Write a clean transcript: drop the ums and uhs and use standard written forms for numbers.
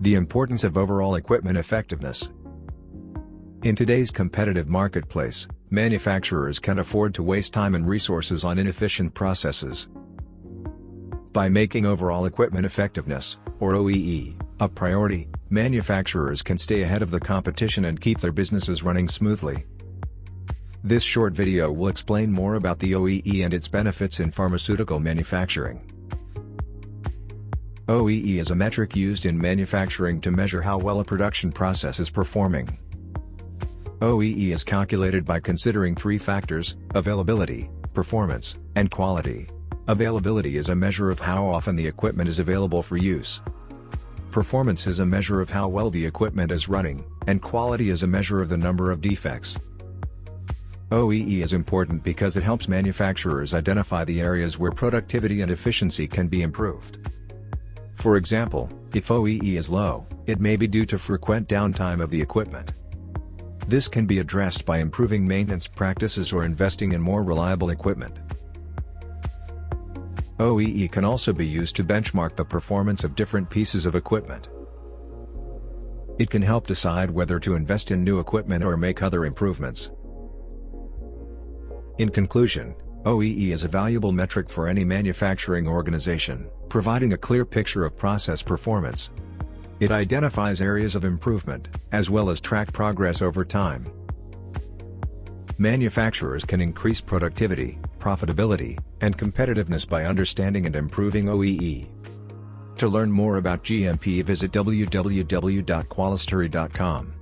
The importance of overall equipment effectiveness. In today's competitive marketplace, manufacturers can't afford to waste time and resources on inefficient processes. By making overall equipment effectiveness, or OEE, a priority, manufacturers can stay ahead of the competition and keep their businesses running smoothly. This short video will explain more about the OEE and its benefits in pharmaceutical manufacturing. OEE is a metric used in manufacturing to measure how well a production process is performing. OEE is calculated by considering three factors: availability, performance, and quality. Availability is a measure of how often the equipment is available for use. Performance is a measure of how well the equipment is running, and quality is a measure of the number of defects. OEE is important because it helps manufacturers identify the areas where productivity and efficiency can be improved. For example, if OEE is low, it may be due to frequent downtime of the equipment. This can be addressed by improving maintenance practices or investing in more reliable equipment. OEE can also be used to benchmark the performance of different pieces of equipment. It can help decide whether to invest in new equipment or make other improvements. In conclusion, OEE is a valuable metric for any manufacturing organization, providing a clear picture of process performance. It identifies areas of improvement, as well as track progress over time. Manufacturers can increase productivity, profitability, and competitiveness by understanding and improving OEE. To learn more about GMP, visit www.qualistory.com.